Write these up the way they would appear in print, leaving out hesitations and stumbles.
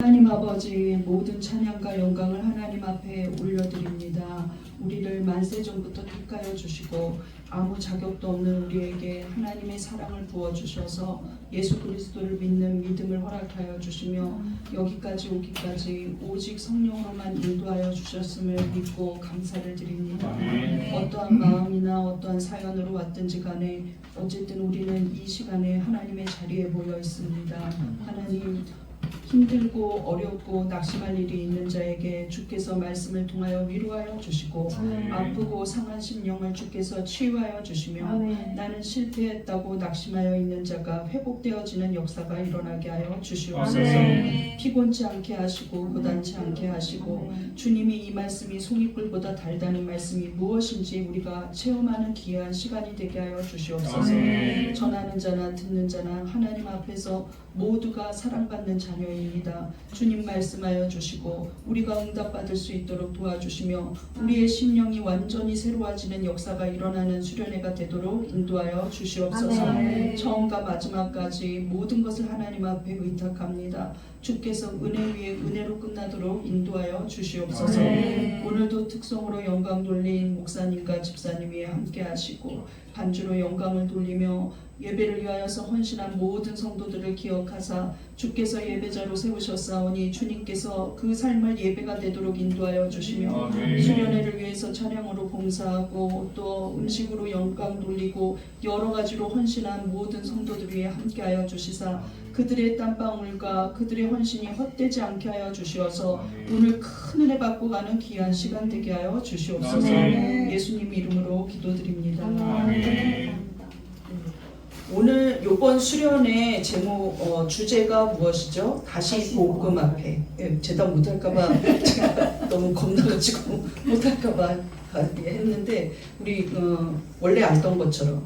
하나님 아버지, 모든 찬양과 영광을 하나님 앞에 올려드립니다. 우리를 만세전부터 택하여 주시고 아무 자격도 없는 우리에게 하나님의 사랑을 부어주셔서 예수 그리스도를 믿는 믿음을 허락하여 주시며 여기까지 오기까지 오직 성령으로만 인도하여 주셨음을 믿고 감사를 드립니다. 어떠한 마음이나 어떠한 사연으로 왔든지 간에 어쨌든 우리는 이 시간에 하나님의 자리에 모여 있습니다. 하나님, 힘들고 어렵고 낙심할 일이 있는 자에게 주께서 말씀을 통하여 위로하여 주시고 아프고 상한 심령을 주께서 치유하여 주시며 나는 실패했다고 낙심하여 있는 자가 회복되어지는 역사가 일어나게 하여 주시옵소서. 피곤치 않게 하시고 고단치 않게 하시고 주님이 이 말씀이 송이꿀보다 달다는 말씀이 무엇인지 우리가 체험하는 귀한 시간이 되게 하여 주시옵소서. 전하는 자나 듣는 자나 하나님 앞에서 모두가 사랑받는 자녀입니다. 주님 말씀하여 주시고 우리가 응답받을 수 있도록 도와주시며 우리의 심령이 완전히 새로워지는 역사가 일어나는 수련회가 되도록 인도하여 주시옵소서. 처음과 마지막까지 모든 것을 하나님 앞에 의탁합니다. 주께서 은혜 위에 은혜로 끝나도록 인도하여 주시옵소서. 오늘도 특성으로 영광 돌린 목사님과 집사님이 함께 하시고 반주로 영광을 돌리며 예배를 위하여서 헌신한 모든 성도들을 기억하사 주께서 예배자로 세우셨사오니 주님께서 그 삶을 예배가 되도록 인도하여 주시며 수련회를 위해서 차량으로 봉사하고 또 음식으로 영광 돌리고 여러 가지로 헌신한 모든 성도들 위해 함께하여 주시사 그들의 땀방울과 그들의 헌신이 헛되지 않게 하여 주시어서 오늘 큰 은혜 받고 가는 귀한 시간 되게 하여 주시옵소서. 예수님 이름으로 기도드립니다. 오늘 요번 수련의 제목 주제가 무엇이죠? 다시 복음 앞에. 대답 못할까봐 제가 너무 겁나가지고 못할까봐 했는데 우리 원래 알던 것처럼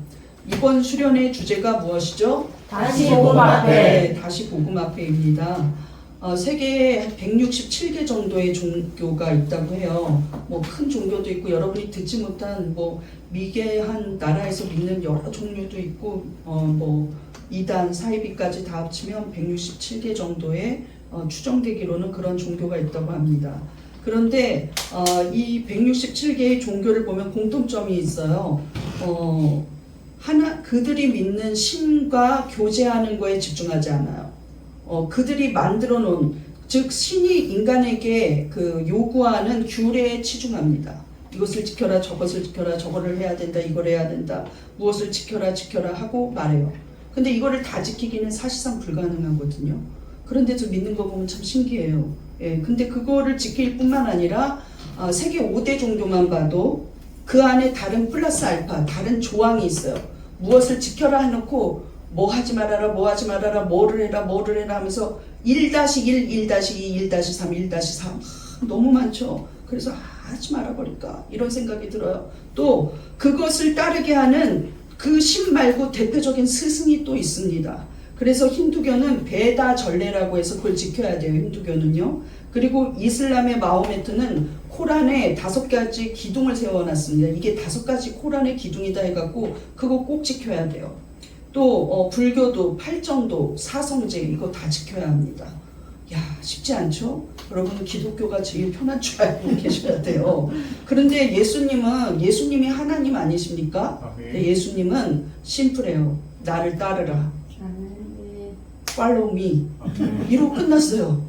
이번 수련의 주제가 무엇이죠? 다시 복음 앞에. 네, 다시 복음 앞에입니다. 세계에 167개 정도의 종교가 있다고 해요. 뭐 큰 종교도 있고 여러분이 듣지 못한 뭐 미개한 나라에서 믿는 여러 종류도 있고 뭐 이단, 사이비까지 다 합치면 167개 정도의 추정되기로는 그런 종교가 있다고 합니다. 그런데 이 167개의 종교를 보면 공통점이 있어요. 그들이 믿는 신과 교제하는 거에 집중하지 않아요. 그들이 만들어 놓은, 즉 신이 인간에게 그 요구하는 규례에 치중합니다. 이것을 지켜라, 저것을 지켜라, 저거를 해야 된다, 이걸 해야 된다, 무엇을 지켜라 하고 말해요. 근데 이거를 다 지키기는 사실상 불가능하거든요. 그런데도 믿는 거 보면 참 신기해요. 근데 그거를 지킬 뿐만 아니라 세계 5대 종교만 봐도 그 안에 다른 플러스 알파, 다른 조항이 있어요. 무엇을 지켜라 해놓고 뭐 하지 말아라, 뭐 하지 말아라, 뭐를 해라 하면서 1-1, 1-2, 1-3, 1-4 너무 많죠. 그래서 하지 말아버릴까 이런 생각이 들어요. 또 그것을 따르게 하는 그 신 말고 대표적인 스승이 또 있습니다. 그래서 힌두교는 베다 전례라고 해서 그걸 지켜야 돼요. 힌두교는요. 그리고 이슬람의 마호메트는 코란에 5가지 기둥을 세워놨습니다. 이게 5가지 코란의 기둥이다 해갖고 그거 꼭 지켜야 돼요. 또 불교도 팔정도, 사성제 이거 다 지켜야 합니다. 야, 쉽지 않죠? 여러분은 기독교가 제일 편한 줄 알고 계셔야 돼요. 그런데 예수님이 하나님 아니십니까? 예수님은 심플해요. 나를 따르라. Follow me. 이러고 끝났어요.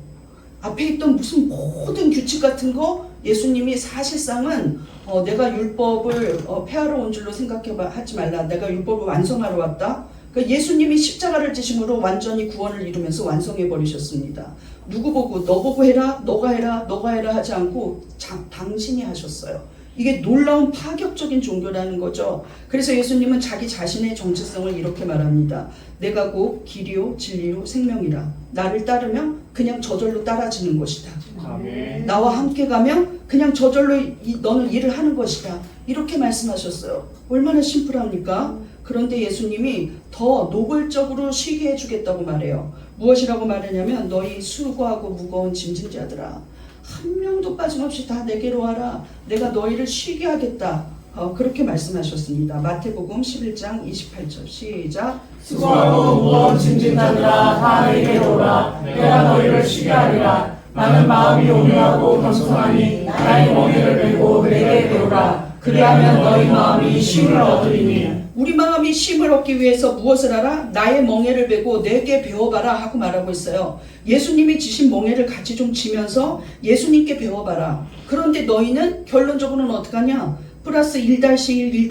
앞에 있던 무슨 모든 규칙 같은 거 예수님이 사실상은 내가 율법을 폐하러 온 줄로 하지 말라. 내가 율법을 완성하러 왔다. 그러니까 예수님이 십자가를 지심으로 완전히 구원을 이루면서 완성해 버리셨습니다. 누구 보고 너 보고 해라, 너가 해라 하지 않고 당신이 하셨어요. 이게 놀라운 파격적인 종교라는 거죠. 그래서 예수님은 자기 자신의 정체성을 이렇게 말합니다. 내가 곧 길이요 진리요 생명이라. 나를 따르면 그냥 저절로 따라지는 것이다. 나와 함께 가면 그냥 저절로 너는 일을 하는 것이다. 이렇게 말씀하셨어요. 얼마나 심플합니까? 그런데 예수님이 더 노골적으로 쉬게 해주겠다고 말해요. 무엇이라고 말하냐면 너희 수고하고 무거운 짐진 자들아 한 명도 빠짐없이 다 내게로 와라. 내가 너희를 쉬게 하겠다. 그렇게 말씀하셨습니다. 마태복음 11장 28절 시작. 수고하고 무거운 짐진다느라 다 내게 오라. 내가 너희를 쉬게 하리라. 나는 마음이 온유하고 겸손하니 나의 멍에를 메고 내게 배우라. 그리하면 너희 마음이 쉼을 얻으리니. 우리 마음이 쉼을 얻기 위해서 무엇을 하라? 나의 멍에를 베고 내게 배워봐라 하고 말하고 있어요. 예수님이 지신 멍에를 같이 좀 지면서 예수님께 배워봐라. 그런데 너희는 결론적으로는 어떻게 하냐? 플러스 1-1,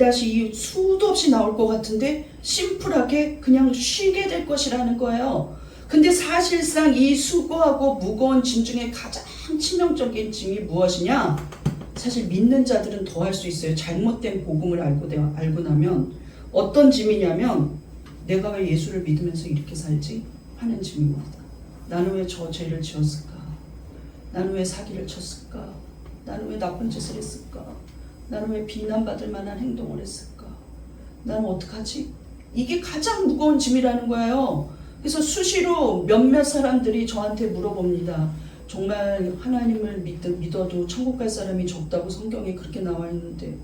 1-2 수도 없이 나올 것 같은데 심플하게 그냥 쉬게 될 것이라는 거예요. 근데 사실상 이 수고하고 무거운 짐 중에 가장 치명적인 짐이 무엇이냐? 사실 믿는 자들은 더 할 수 있어요. 잘못된 복음을 알고 나면 어떤 짐이냐면 내가 왜 예수를 믿으면서 이렇게 살지? 하는 짐입니다. 나는 왜 저 죄를 지었을까? 나는 왜 사기를 쳤을까? 나는 왜 나쁜 짓을 했을까? 나는 왜 비난받을 만한 행동을 했을까? 나는 어떡하지? 이게 가장 무거운 짐이라는 거예요. 그래서 수시로 몇몇 사람들이 저한테 물어봅니다. 정말 하나님을 믿어도 천국 갈 사람이 적다고 성경에 그렇게 나와 있는데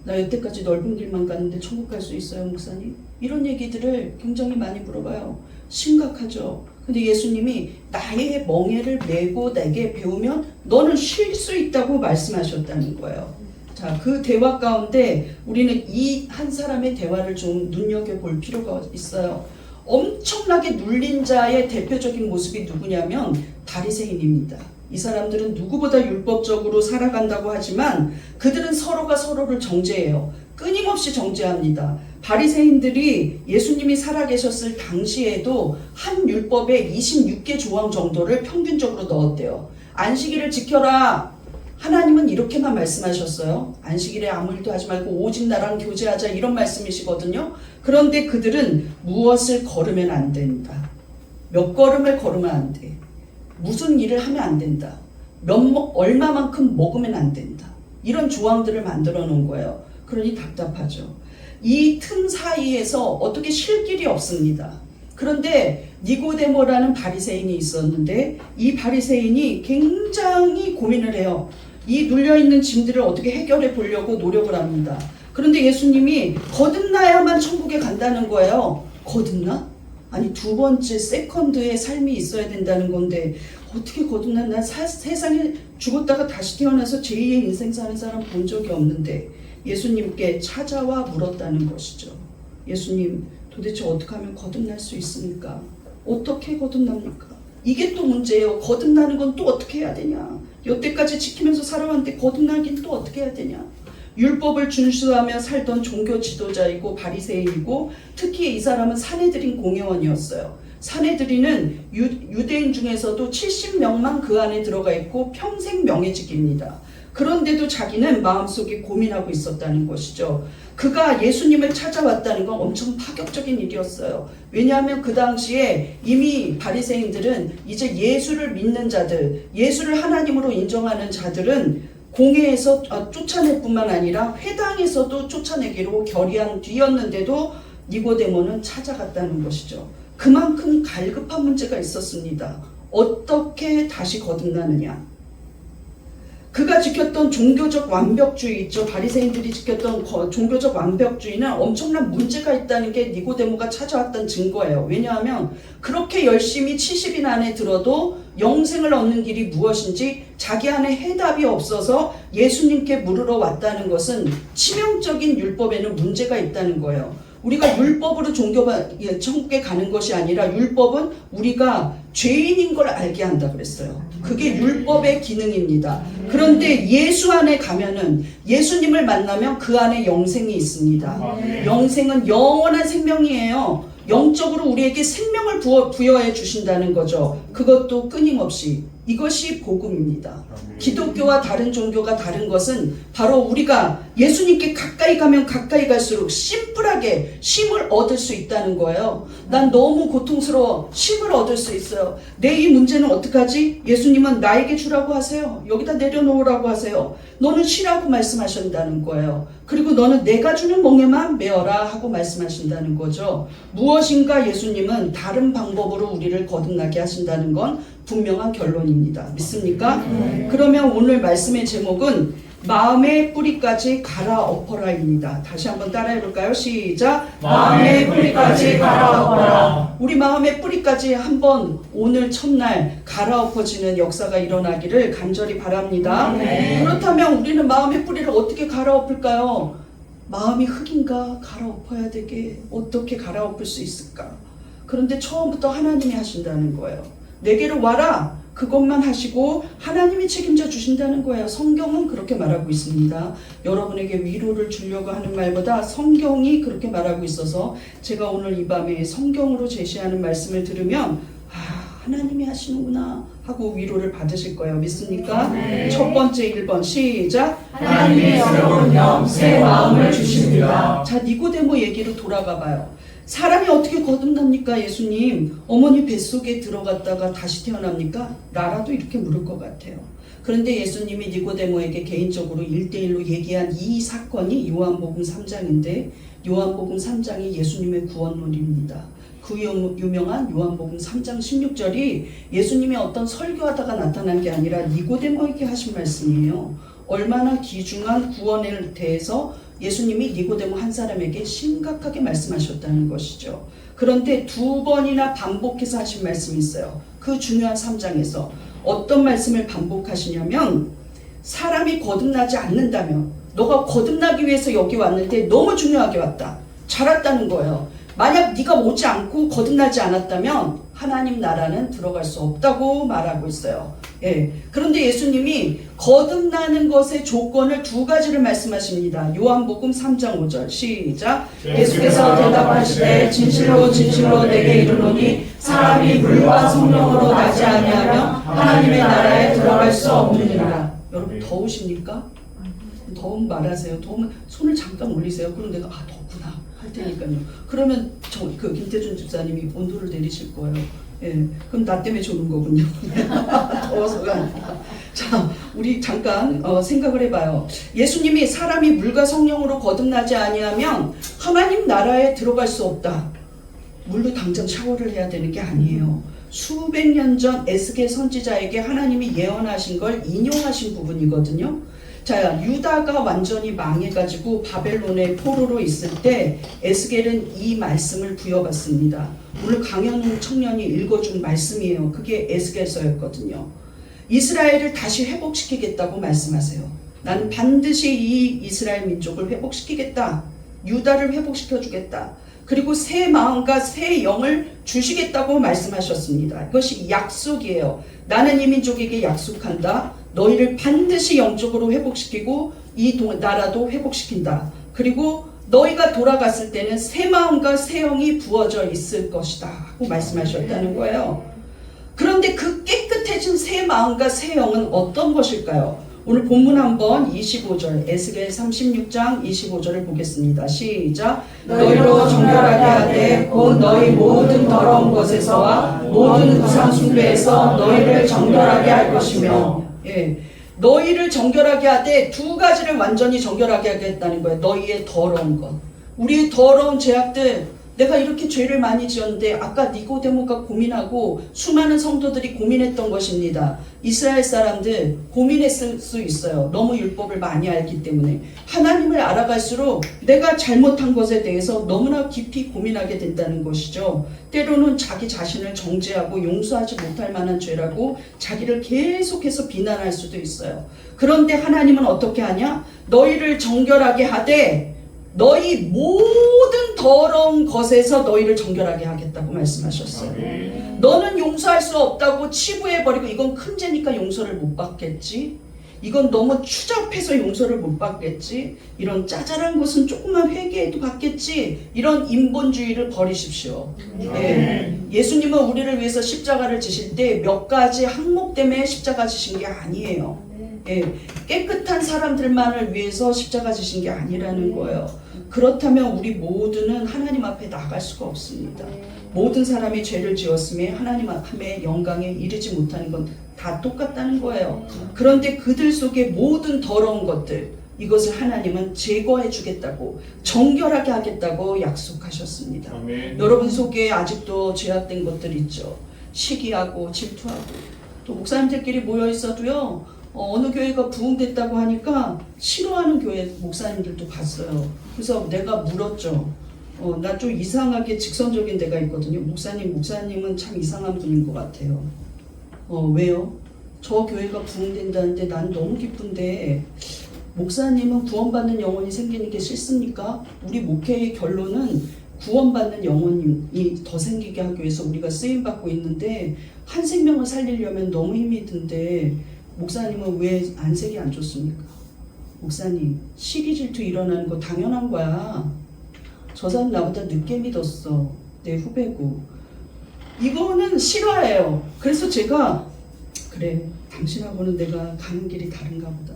나 여태까지 넓은 길만 갔는데 천국 갈 수 있어요, 목사님? 이런 얘기들을 굉장히 많이 물어봐요. 심각하죠. 근데 예수님이 나의 멍에를 메고 내게 배우면 너는 쉴 수 있다고 말씀하셨다는 거예요. 자, 그 대화 가운데 우리는 이 한 사람의 대화를 좀 눈여겨볼 필요가 있어요. 엄청나게 눌린 자의 대표적인 모습이 누구냐면 바리새인입니다. 이 사람들은 누구보다 율법적으로 살아간다고 하지만 그들은 서로가 서로를 정죄해요. 끊임없이 정죄합니다. 바리새인들이 예수님이 살아계셨을 당시에도 한 율법에 26개 조항 정도를 평균적으로 넣었대요. 안식일을 지켜라. 하나님은 이렇게만 말씀하셨어요. 안식일에 아무 일도 하지 말고 오직 나랑 교제하자 이런 말씀이시거든요. 그런데 그들은 무엇을 걸으면 안 된다. 몇 걸음을 걸으면 안 돼. 무슨 일을 하면 안 된다. 얼마만큼 먹으면 안 된다. 이런 조항들을 만들어 놓은 거예요. 그러니 답답하죠. 이 틈 사이에서 어떻게 쉴 길이 없습니다. 그런데 니고데모라는 바리새인이 있었는데 이 바리새인이 굉장히 고민을 해요. 이 눌려있는 짐들을 어떻게 해결해 보려고 노력을 합니다. 그런데 예수님이 거듭나야만 천국에 간다는 거예요. 거듭나? 아니 두 번째 세컨드의 삶이 있어야 된다는 건데 어떻게 거듭나? 난 세상에 죽었다가 다시 태어나서 제2의 인생 사는 사람 본 적이 없는데 예수님께 찾아와 물었다는 것이죠. 예수님 도대체 어떻게 하면 거듭날 수 있습니까? 어떻게 거듭납니까? 이게 또 문제예요. 거듭나는 건 또 어떻게 해야 되냐? 여태까지 지키면서 살아왔는데 거듭나긴 또 어떻게 해야 되냐? 율법을 준수하며 살던 종교 지도자이고 바리새인이고 특히 이 사람은 산헤드린 공회원이었어요. 산헤드린은 유대인 중에서도 70명만 그 안에 들어가 있고 평생 명예직입니다. 그런데도 자기는 마음속에 고민하고 있었다는 것이죠. 그가 예수님을 찾아왔다는 건 엄청 파격적인 일이었어요. 왜냐하면 그 당시에 이미 바리새인들은 이제 예수를 믿는 자들, 예수를 하나님으로 인정하는 자들은 공회에서 쫓아낼 뿐만 아니라 회당에서도 쫓아내기로 결의한 뒤였는데도 니고데모는 찾아갔다는 것이죠. 그만큼 갈급한 문제가 있었습니다. 어떻게 다시 거듭나느냐? 그가 지켰던 종교적 완벽주의 있죠. 바리새인들이 지켰던 종교적 완벽주의는 엄청난 문제가 있다는 게 니고데모가 찾아왔던 증거예요. 왜냐하면 그렇게 열심히 70인 안에 들어도 영생을 얻는 길이 무엇인지 자기 안에 해답이 없어서 예수님께 물으러 왔다는 것은 치명적인 율법에는 문제가 있다는 거예요. 우리가 율법으로 천국에 가는 것이 아니라 율법은 우리가 죄인인 걸 알게 한다 그랬어요. 그게 율법의 기능입니다. 그런데 예수 안에 가면은 예수님을 만나면 그 안에 영생이 있습니다. 영생은 영원한 생명이에요. 영적으로 우리에게 생명을 부여해 주신다는 거죠. 그것도 끊임없이. 이것이 복음입니다. 기독교와 다른 종교가 다른 것은 바로 우리가 예수님께 가까이 가면 가까이 갈수록 심플하게 쉼을 얻을 수 있다는 거예요. 난 너무 고통스러워. 쉼을 얻을 수 있어요. 내 이 문제는 어떡하지? 예수님은 나에게 주라고 하세요. 여기다 내려놓으라고 하세요. 너는 쉬라고 말씀하신다는 거예요. 그리고 너는 내가 주는 멍에만 메어라 하고 말씀하신다는 거죠. 무엇인가 예수님은 다른 방법으로 우리를 거듭나게 하신다는 건 분명한 결론입니다. 믿습니까? 그러면 오늘 말씀의 제목은 마음의 뿌리까지 갈아엎어라입니다. 다시 한번 따라해볼까요? 시작. 마음의 뿌리까지 갈아엎어라. 우리 마음의 뿌리까지 한번 오늘 첫날 갈아엎어지는 역사가 일어나기를 간절히 바랍니다. 그렇다면 우리는 마음의 뿌리를 어떻게 갈아엎을까요? 마음이 흙인가? 갈아엎어야 되게 어떻게 갈아엎을 수 있을까? 그런데 처음부터 하나님이 하신다는 거예요. 내게로 와라. 그것만 하시고 하나님이 책임져 주신다는 거예요. 성경은 그렇게 말하고 있습니다. 여러분에게 위로를 주려고 하는 말보다 성경이 그렇게 말하고 있어서 제가 오늘 이 밤에 성경으로 제시하는 말씀을 들으면 하나님이 하시는구나 하고 위로를 받으실 거예요. 믿습니까? 첫 번째 1번 시작. 하나님의 새로운 영, 새 마음을 주십니다. 자, 니고데모 얘기로 돌아가 봐요. 사람이 어떻게 거듭납니까? 예수님, 어머니 뱃속에 들어갔다가 다시 태어납니까? 나라도 이렇게 물을 것 같아요. 그런데 예수님이 니고데모에게 개인적으로 1대1로 얘기한 이 사건이 요한복음 3장인데 요한복음 3장이 예수님의 구원론입니다. 그 유명한 요한복음 3장 16절이 예수님이 어떤 설교하다가 나타난 게 아니라 니고데모에게 하신 말씀이에요. 얼마나 귀중한 구원에 대해서 예수님이 니고데모 한 사람에게 심각하게 말씀하셨다는 것이죠. 그런데 2번이나 반복해서 하신 말씀이 있어요. 그 중요한 3장에서 어떤 말씀을 반복하시냐면 사람이 거듭나지 않는다면 너가 거듭나기 위해서 여기 왔는데 너무 중요하게 왔다. 잘 왔다는 거예요. 만약 네가 오지 않고 거듭나지 않았다면 하나님 나라는 들어갈 수 없다고 말하고 있어요. 예. 그런데 예수님이 거듭나는 것의 조건을 2가지를 말씀하십니다. 요한복음 3장 5절 시작. 예수께서 대답하시되 진실로 진실로 내게 이르노니 사람이 물과 성령으로 나지 아니하며 하나님의 나라에 들어갈 수 없느니라. 여러분 더우십니까? 더우면 말하세요. 더우면 손을 잠깐 올리세요. 그럼 내가 덥구나 할 테니까요. 그러면 김태준 집사님이 온도를 내리실 거예요. 예, 그럼 나 때문에 좋은 거군요. 더워서가 아니라. 자, 우리 잠깐 생각을 해봐요. 예수님이 사람이 물과 성령으로 거듭나지 아니하면 하나님 나라에 들어갈 수 없다. 물로 당장 샤워를 해야 되는 게 아니에요. 수백 년 전 에스겔 선지자에게 하나님이 예언하신 걸 인용하신 부분이거든요. 자, 유다가 완전히 망해가지고 바벨론의 포로로 있을 때 에스겔은 이 말씀을 부여받습니다. 오늘 강현웅 청년이 읽어준 말씀이에요. 그게 에스겔서였거든요. 이스라엘을 다시 회복시키겠다고 말씀하세요. 나는 반드시 이 이스라엘 민족을 회복시키겠다. 유다를 회복시켜주겠다. 그리고 새 마음과 새 영을 주시겠다고 말씀하셨습니다. 이것이 약속이에요. 나는 이 민족에게 약속한다. 너희를 반드시 영적으로 회복시키고 이 나라도 회복시킨다. 그리고 너희가 돌아갔을 때는 새 마음과 새 영이 부어져 있을 것이다 하고 말씀하셨다는 거예요. 그런데 그 깨끗해진 새 마음과 새 영은 어떤 것일까요? 오늘 본문 한번 25절 에스겔 36장 25절을 보겠습니다. 시작. 너희로 정결하게 하되 곧 너희 모든 더러운 것에서와 모든 우상 숭배에서 너희를 정결하게 할 것이며. 예, 너희를 정결하게 하되 2가지를 완전히 정결하게 하겠다는 거예요. 너희의 더러운 것. 우리의 더러운 죄악들. 내가 이렇게 죄를 많이 지었는데 아까 니고데모가 고민하고 수많은 성도들이 고민했던 것입니다. 이스라엘 사람들 고민했을 수 있어요. 너무 율법을 많이 알기 때문에. 하나님을 알아갈수록 내가 잘못한 것에 대해서 너무나 깊이 고민하게 된다는 것이죠. 때로는 자기 자신을 정죄하고 용서하지 못할 만한 죄라고 자기를 계속해서 비난할 수도 있어요. 그런데 하나님은 어떻게 하냐? 너희를 정결하게 하되 너희 모든 더러운 것에서 너희를 정결하게 하겠다고 말씀하셨어요. 너는 용서할 수 없다고 치부해버리고 이건 큰 죄니까 용서를 못 받겠지. 이건 너무 추잡해서 용서를 못 받겠지. 이런 짜잘한 것은 조금만 회개해도 받겠지. 이런 인본주의를 버리십시오. 예. 예수님은 우리를 위해서 십자가를 지실 때 몇 가지 항목 때문에 십자가 지신 게 아니에요. 예. 깨끗한 사람들만을 위해서 십자가 지신 게 아니라는 거예요. 그렇다면 우리 모두는 하나님 앞에 나갈 수가 없습니다. 모든 사람이 죄를 지었음에 하나님 앞에 영광에 이르지 못하는 건 다 똑같다는 거예요. 그런데 그들 속에 모든 더러운 것들, 이것을 하나님은 제거해 주겠다고, 정결하게 하겠다고 약속하셨습니다. 여러분 속에 아직도 죄악된 것들 있죠. 시기하고 질투하고 또 목사님들끼리 모여 있어도요, 어느 교회가 부흥됐다고 하니까 싫어하는 교회 목사님들도 봤어요. 그래서 내가 물었죠. 나 좀 이상하게 직선적인 데가 있거든요. 목사님은 참 이상한 분인 것 같아요. 왜요? 저 교회가 부흥된다는데 난 너무 기쁜데 목사님은 구원받는 영혼이 생기는 게 싫습니까? 우리 목회의 결론은 구원받는 영혼이 더 생기게 하기 위해서 우리가 쓰임받고 있는데 한 생명을 살리려면 너무 힘이 든데 목사님은 왜 안색이 안 좋습니까? 목사님, 시기 질투 일어나는 거 당연한 거야. 저 사람 나보다 늦게 믿었어. 내 후배고. 이거는 실화예요. 그래서 제가 그래, 당신하고는 내가 가는 길이 다른가 보다.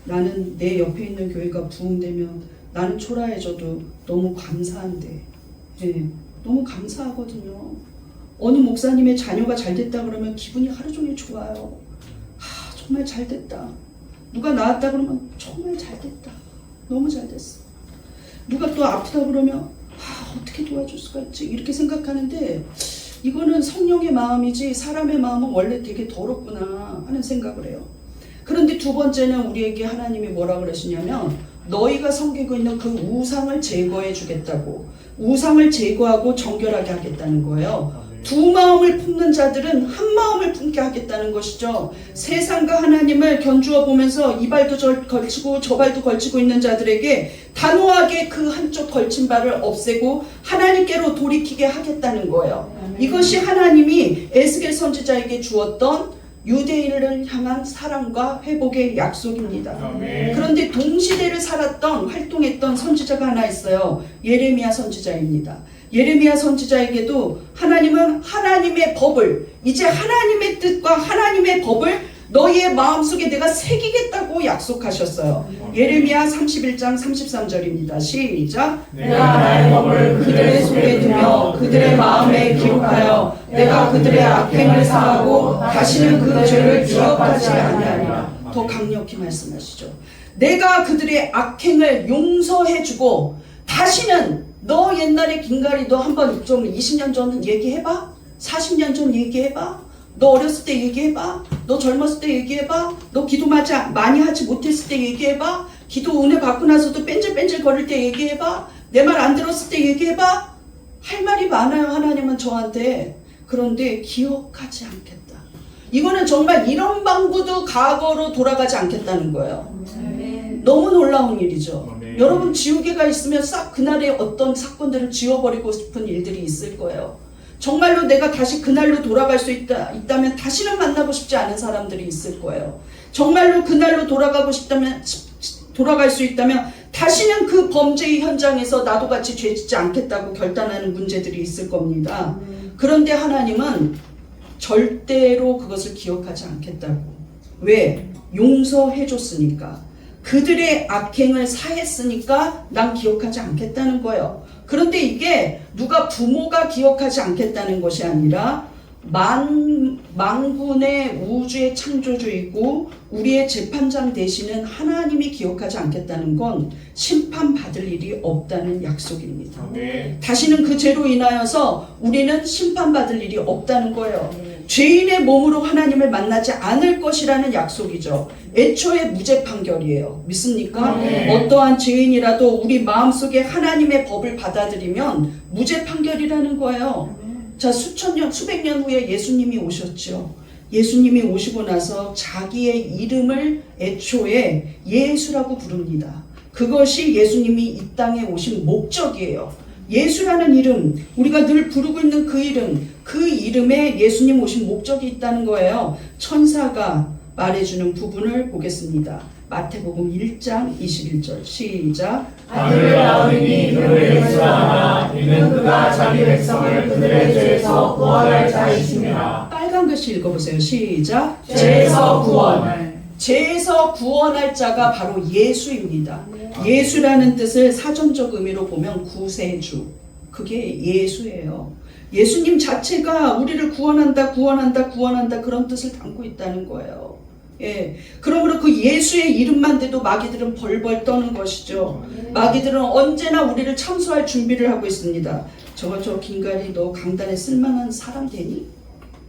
나는 내 옆에 있는 교회가 부흥되면 나는 초라해져도 너무 감사한데, 예, 너무 감사하거든요. 어느 목사님의 자녀가 잘 됐다 그러면 기분이 하루 종일 좋아요. 정말 잘 됐다. 누가 나았다 그러면 정말 잘 됐다. 너무 잘 됐어. 누가 또 아프다 그러면 어떻게 도와줄 수가 있지? 이렇게 생각하는데 이거는 성령의 마음이지 사람의 마음은 원래 되게 더럽구나 하는 생각을 해요. 그런데 두 번째는 우리에게 하나님이 뭐라 그러시냐면 너희가 섬기고 있는 그 우상을 제거해 주겠다고, 우상을 제거하고 정결하게 하겠다는 거예요. 두 마음을 품는 자들은 한 마음을 품게 하겠다는 것이죠. 세상과 하나님을 견주어 보면서 이 발도 걸치고 저 발도 걸치고 있는 자들에게 단호하게 그 한쪽 걸친 발을 없애고 하나님께로 돌이키게 하겠다는 거예요. 이것이 하나님이 에스겔 선지자에게 주었던 유대인을 향한 사랑과 회복의 약속입니다. 그런데 동시대를 살았던 활동했던 선지자가 하나 있어요. 예레미야 선지자입니다. 예레미야 선지자에게도 하나님은 하나님의 법을, 이제 하나님의 뜻과 하나님의 법을 너희의 마음속에 내가 새기겠다고 약속하셨어요. 예레미야 31장 33절입니다. 시작. 내가 나의 법을 그들의 속에 두며 그들의 마음에 기록하여 내가 그들의 악행을 사하고 다시는 그 죄를 기억하지 아니하리라. 더 강력히 말씀하시죠. 내가 그들의 악행을 용서해주고 다시는, 너 옛날에 김가리 너 한번 좀 20년 전 얘기해봐? 40년 전 얘기해봐? 너 어렸을 때 얘기해봐? 너 젊었을 때 얘기해봐? 너 기도 많이 하지 못했을 때 얘기해봐? 기도 은혜 받고 나서도 뺀질뺀질 거릴 때 얘기해봐? 내 말 안 들었을 때 얘기해봐? 할 말이 많아요, 하나님은 저한테. 그런데 기억하지 않겠다. 이거는 정말 이런 방구도 과거로 돌아가지 않겠다는 거예요. 너무 놀라운 일이죠. 여러분, 지우개가 있으면 싹 그날의 어떤 사건들을 지워버리고 싶은 일들이 있을 거예요. 정말로 내가 다시 그날로 돌아갈 수 있다면 다시는 만나고 싶지 않은 사람들이 있을 거예요. 정말로 그날로 돌아갈 수 있다면 다시는 그 범죄의 현장에서 나도 같이 죄 짓지 않겠다고 결단하는 문제들이 있을 겁니다. 그런데 하나님은 절대로 그것을 기억하지 않겠다고. 왜? 용서해줬으니까. 그들의 악행을 사했으니까 난 기억하지 않겠다는 거예요. 그런데 이게 누가 부모가 기억하지 않겠다는 것이 아니라 만군의 우주의 창조주이고 우리의 재판장 되시는 하나님이 기억하지 않겠다는 건 심판받을 일이 없다는 약속입니다. 다시는 그 죄로 인하여서 우리는 심판받을 일이 없다는 거예요. 죄인의 몸으로 하나님을 만나지 않을 것이라는 약속이죠. 애초에 무죄 판결이에요. 믿습니까? 어떠한 죄인이라도 우리 마음속에 하나님의 법을 받아들이면 무죄 판결이라는 거예요. 자, 수백 년 후에 예수님이 오셨죠. 예수님이 오시고 나서 자기의 이름을 애초에 예수라고 부릅니다. 그것이 예수님이 이 땅에 오신 목적이에요. 예수라는 이름, 우리가 늘 부르고 있는 그 이름, 그 이름에 예수님 오신 목적이 있다는 거예요. 천사가 말해주는 부분을 보겠습니다. 마태복음 1장 21절 시작. 아들을 낳으니 이름을 예수라 하나 이는 그가 자기 백성을 그들의 죄에서 구원할 자이심이라. 빨간 글씨 읽어보세요. 시작. 죄에서 구원. 죄에서 구원할 자가 바로 예수입니다. 예수라는 뜻을 사전적 의미로 보면 구세주. 그게 예수예요. 예수님 자체가 우리를 구원한다 그런 뜻을 담고 있다는 거예요. 예. 그러므로 그 예수의 이름만 돼도 마귀들은 벌벌 떠는 것이죠. 마귀들은 언제나 우리를 참수할 준비를 하고 있습니다. 저 김가리 너 강단에 쓸만한 사람 되니?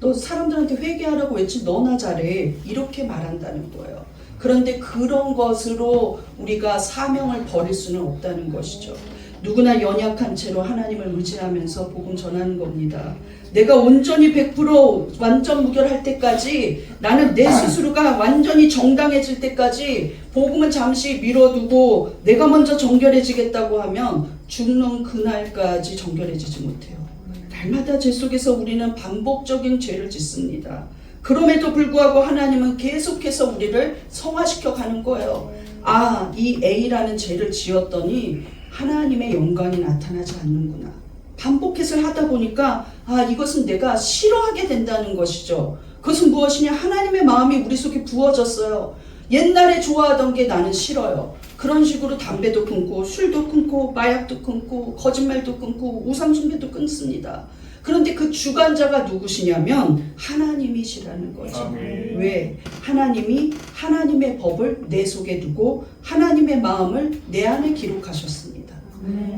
너 사람들한테 회개하라고 외치 너나 잘해. 이렇게 말한다는 거예요. 그런데 그런 것으로 우리가 사명을 버릴 수는 없다는 것이죠. 누구나 연약한 채로 하나님을 의지하면서 복음 전하는 겁니다. 내가 온전히 100% 완전 무결할 때까지, 나는 내 스스로가 완전히 정당해질 때까지 복음은 잠시 미뤄두고 내가 먼저 정결해지겠다고 하면 죽는 그날까지 정결해지지 못해요. 날마다 죄 속에서 우리는 반복적인 죄를 짓습니다. 그럼에도 불구하고 하나님은 계속해서 우리를 성화시켜 가는 거예요. 아, 이 A라는 죄를 지었더니 하나님의 영광이 나타나지 않는구나. 반복해서 하다 보니까 아, 이것은 내가 싫어하게 된다는 것이죠. 그것은 무엇이냐? 하나님의 마음이 우리 속에 부어졌어요. 옛날에 좋아하던 게 나는 싫어요. 그런 식으로 담배도 끊고 술도 끊고 마약도 끊고 거짓말도 끊고 우상숭배도 끊습니다. 그런데 그 주관자가 누구시냐면 하나님이시라는 거죠. 아멘. 왜? 하나님이 하나님의 법을 내 속에 두고 하나님의 마음을 내 안에 기록하셨습니다.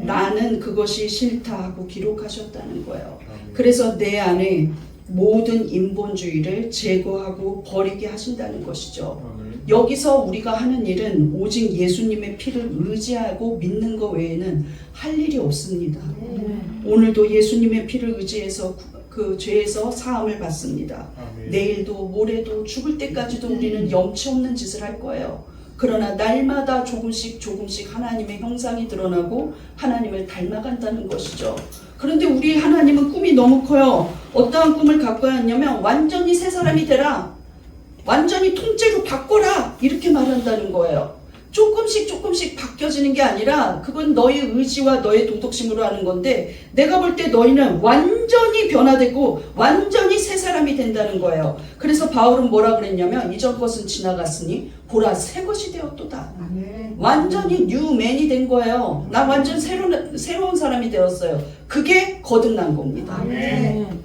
나는 그것이 싫다 하고 기록하셨다는 거예요. 그래서 내 안에 모든 인본주의를 제거하고 버리게 하신다는 것이죠. 여기서 우리가 하는 일은 오직 예수님의 피를 의지하고 믿는 것 외에는 할 일이 없습니다. 오늘도 예수님의 피를 의지해서 그 죄에서 사함을 받습니다. 내일도 모레도 죽을 때까지도 우리는 염치 없는 짓을 할 거예요. 그러나 날마다 조금씩 하나님의 형상이 드러나고 하나님을 닮아간다는 것이죠. 그런데 우리 하나님은 꿈이 너무 커요. 어떠한 꿈을 갖고 왔냐면 완전히 새 사람이 되라. 완전히 통째로 바꿔라. 이렇게 말한다는 거예요. 조금씩 바뀌어지는 게 아니라 그건 너의 의지와 너의 도덕심으로 하는 건데, 내가 볼 때 너희는 완전히 변화되고 완전히 새 사람이 된다는 거예요. 그래서 바울은 뭐라 그랬냐면 이전 것은 지나갔으니 보라 새 것이 되었도다. 완전히 뉴맨이 된 거예요. 나 완전 새로운 사람이 되었어요. 그게 거듭난 겁니다.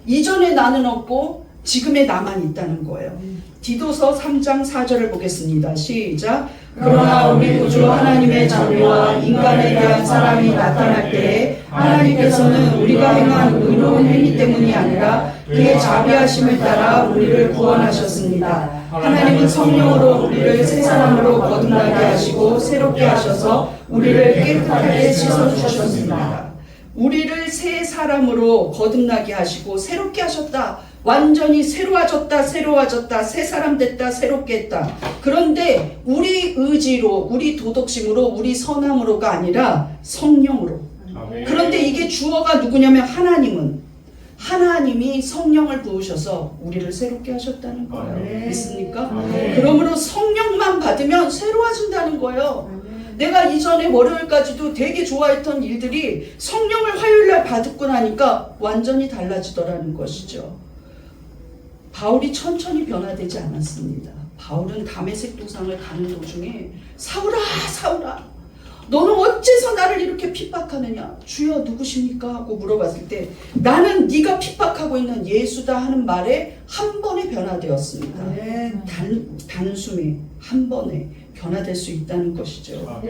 이전에 나는 없고 지금의 나만 있다는 거예요. 디도서 3장 4절을 보겠습니다. 시작. 그러나 우리 구주 하나님의 자비와 인간에 대한 사랑이 나타날 때에 하나님께서는 우리가 행한 의로운 행위 때문이 아니라 그의 자비하심을 따라 우리를 구원하셨습니다. 하나님은 성령으로 우리를 새 사람으로 거듭나게 하시고 새롭게 하셔서 우리를 깨끗하게 씻어주셨습니다. 우리를 새 사람으로 거듭나게 하시고 새롭게 하셨다. 완전히 새로워졌다, 새 사람 됐다, 새롭게 했다. 그런데 우리 의지로, 우리 도덕심으로, 우리 선함으로가 아니라 성령으로. 그런데 이게 주어가 누구냐면 하나님이 성령을 부으셔서 우리를 새롭게 하셨다는 거예요. 믿습니까? 그러므로 성령만 받으면 새로워진다는 거예요. 내가 이전에 월요일까지도 되게 좋아했던 일들이 성령을 화요일날 받고 나니까 완전히 달라지더라는 것이죠. 바울이 천천히 변화되지 않았습니다. 바울은 다메섹 도상을 가는 도중에 사울아 너는 어째서 나를 이렇게 핍박하느냐? 주여 누구십니까? 하고 물어봤을 때 나는 네가 핍박하고 있는 예수다 하는 말에 한 번에 변화되었습니다. 단숨에 한 번에 변화될 수 있다는 것이죠.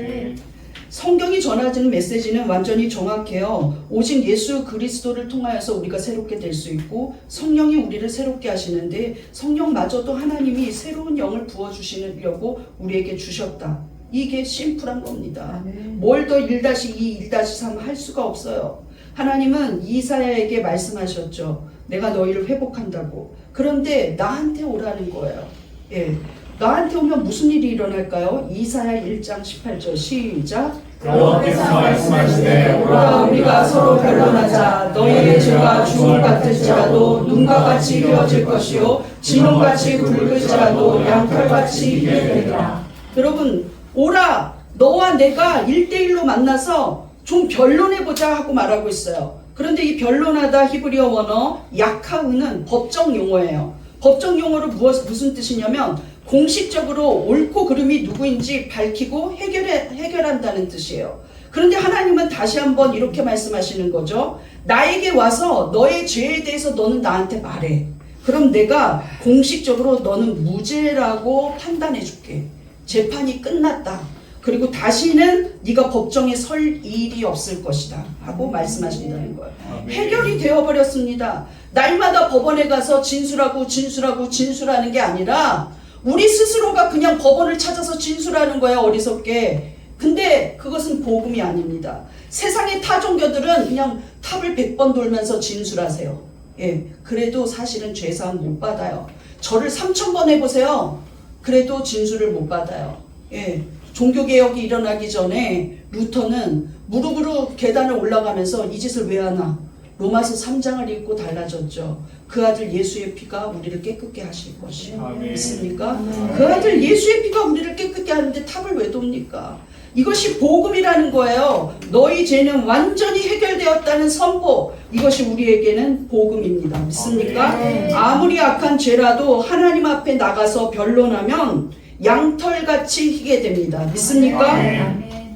성경이 전하는 메시지는 완전히 정확해요. 오직 예수 그리스도를 통하여서 우리가 새롭게 될 수 있고 성령이 우리를 새롭게 하시는데 성령마저도 하나님이 새로운 영을 부어주시려고 우리에게 주셨다. 이게 심플한 겁니다. 뭘 더 1-2, 1-3 할 수가 없어요. 하나님은 이사야에게 말씀하셨죠. 내가 너희를 회복한다고. 그런데 나한테 오라는 거예요. 예. 나한테 오면 무슨 일이 일어날까요? 이사야 1장 18절 시작. 여호와께서 말씀하시되 오라 우리가 서로 변론하자. 너희의 죄가 주홍 같을지라도 눈과 같이 되어질 것이요 진홍같이 붉을지라도 양털같이 희게 되리라. 여러분 오라 너와 내가 1대1로 만나서 좀 변론해보자 하고 말하고 있어요. 그런데 이 변론하다 히브리어 원어 약하으는 법정 용어예요. 법정 용어로 무슨 뜻이냐면 공식적으로 옳고 그름이 누구인지 밝히고 해결한다는 뜻이에요. 그런데 하나님은 다시 한번 이렇게 말씀하시는 거죠. 나에게 와서 너의 죄에 대해서 너는 나한테 말해. 그럼 내가 공식적으로 너는 무죄라고 판단해 줄게. 재판이 끝났다. 그리고 다시는 네가 법정에 설 일이 없을 것이다 하고 말씀하신다는 거예요. 해결이 되어버렸습니다. 날마다 법원에 가서 진술하는 게 아니라 우리 스스로가 그냥 법원을 찾아서 진술하는 거예요. 어리석게. 근데 그것은 복음이 아닙니다. 세상의 타 종교들은 그냥 탑을 100번 돌면서 진술하세요. 예, 그래도 사실은 죄사함 못 받아요. 절을 3000번 해보세요. 그래도 진술을 못 받아요. 예, 종교개혁이 일어나기 전에 루터는 무릎으로 계단을 올라가면서 이 짓을 왜 하나? 로마서 3장을 읽고 달라졌죠. 그 아들 예수의 피가 우리를 깨끗게 하실 것이요. 믿습니까? 그 아들 예수의 피가 우리를 깨끗게 하는데 탑을 왜 돕니까? 이것이 복음이라는 거예요. 너희 죄는 완전히 해결되었다는 선포. 이것이 우리에게는 복음입니다. 믿습니까? 아무리 악한 죄라도 하나님 앞에 나가서 변론하면 양털같이 희게 됩니다. 믿습니까?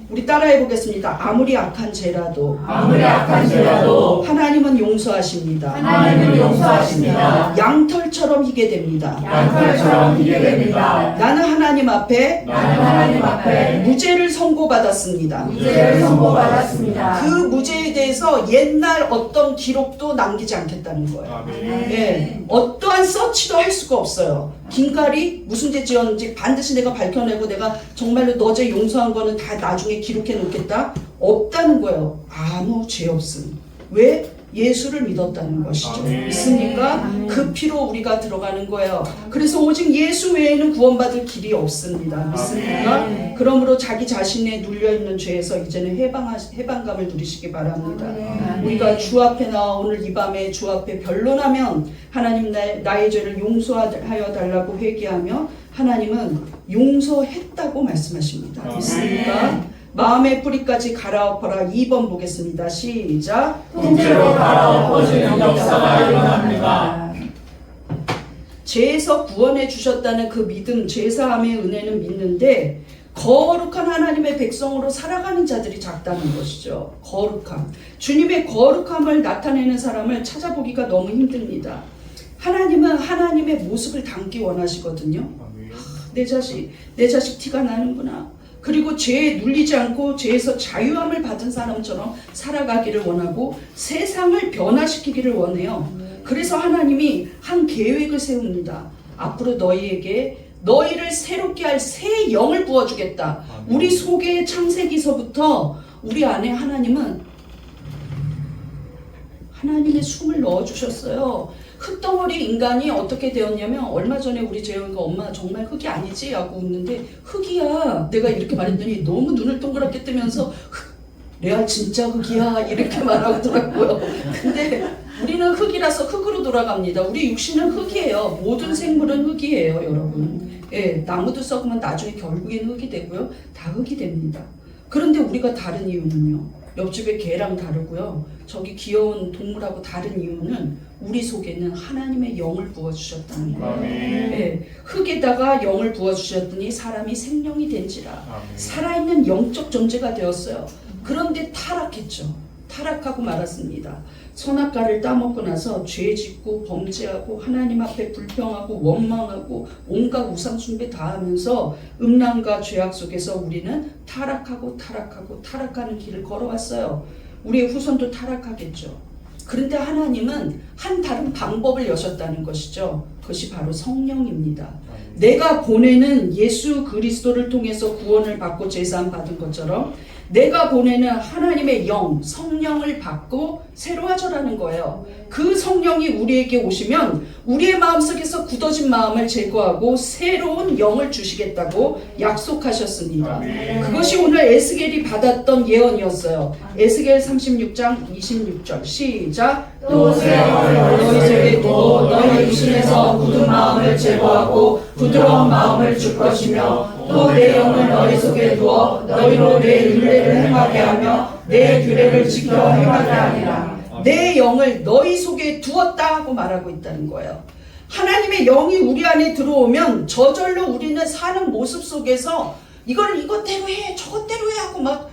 우리 따라해 보겠습니다. 아무리 악한 죄라도 하나님은 용서하십니다. 양털처럼 희게 됩니다. 나는 하나님 앞에 무죄를 선고받았습니다. 그 무죄에 대해서 옛날 어떤 기록도 남기지 않겠다는 거예요. 예, 어떠한 서치도 할 수가 없어요. 긴가리 무슨 죄 지었는지 반드시 내가 밝혀내고 내가 정말로 너 죄 용서한 거는 다 나중에 기록해 놓겠다? 없다는 거예요. 아무 죄 없음. 왜? 예수를 믿었다는 것이죠. 믿습니까? 그 피로 우리가 들어가는 거예요. 그래서 오직 예수 외에는 구원받을 길이 없습니다. 믿습니까? 그러므로 자기 자신에 눌려있는 죄에서 이제는 해방감을 누리시기 바랍니다. 우리가 주 앞에 나와 오늘 이 밤에 주 앞에 변론하면 하나님 나의 죄를 용서하여 달라고 회개하며 하나님은 용서했다고 말씀하십니다. 믿습니까? 마음의 뿌리까지 갈아엎어라. 2번 보겠습니다. 시작. 통째로 갈아엎어지는 역사가 일어납니다. 죄에서 구원해 주셨다는 그 믿음, 죄사함의 은혜는 믿는데 거룩한 하나님의 백성으로 살아가는 자들이 작다는 것이죠. 거룩함. 주님의 거룩함을 나타내는 사람을 찾아보기가 너무 힘듭니다. 하나님은 하나님의 모습을 담기 원하시거든요. 내 자식 티가 나는구나. 그리고 죄에 눌리지 않고 죄에서 자유함을 받은 사람처럼 살아가기를 원하고 세상을 변화시키기를 원해요. 그래서 하나님이 한 계획을 세웁니다. 앞으로 너희를 새롭게 할 새 영을 부어주겠다. 우리 속에 창세기서부터 우리 안에 하나님은 하나님의 숨을 넣어주셨어요. 흙덩어리 인간이 어떻게 되었냐면 얼마 전에 우리 재영이가 엄마 정말 흙이 아니지? 하고 웃는데 흙이야. 내가 이렇게 말했더니 너무 눈을 동그랗게 뜨면서 레알 진짜 흙이야 이렇게 말하더라고요. 근데 우리는 흙이라서 흙으로 돌아갑니다. 우리 육신은 흙이에요. 모든 생물은 흙이에요, 여러분. 예, 나무도 썩으면 나중에 결국엔 흙이 되고요. 다 흙이 됩니다. 그런데 우리가 다른 이유는요. 옆집에 개랑 다르고요. 저기 귀여운 동물하고 다른 이유는 우리 속에는 하나님의 영을 부어주셨다는 거예요. 네, 흙에다가 영을 부어주셨더니 사람이 생명이 된지라. 살아있는 영적 존재가 되었어요. 그런데 타락했죠. 타락하고 말았습니다. 선악과를 따먹고 나서 죄 짓고 범죄하고 하나님 앞에 불평하고 원망하고 온갖 우상 숭배 다 하면서 음란과 죄악 속에서 우리는 타락하는 길을 걸어왔어요. 우리의 후손도 타락하겠죠. 그런데 하나님은 한 다른 방법을 여셨다는 것이죠. 그것이 바로 성령입니다. 내가 보내는 예수 그리스도를 통해서 구원을 받고 제사함 받은 것처럼 내가 보내는 하나님의 영, 성령을 받고 새로 하셔라는 거예요. 그 성령이 우리에게 오시면 우리의 마음속에서 굳어진 마음을 제거하고 새로운 영을 주시겠다고 약속하셨습니다. 그것이 오늘 에스겔이 받았던 예언이었어요. 에스겔 36장 26절 시작. 또 새 영을 너희 속에 두어 너희 육신에서 굳은 마음을 제거하고 부드러운 마음을 줄 것이며 또 내 영을 너희 속에 두어 너희로 내 율례를 행하게 하며 내 규례를 지켜 행하게 하리라. 내 영을 너희 속에 두었다 하고 말하고 있다는 거예요. 하나님의 영이 우리 안에 들어오면 저절로 우리는 사는 모습 속에서 이것대로 해 저것대로 해 하고 막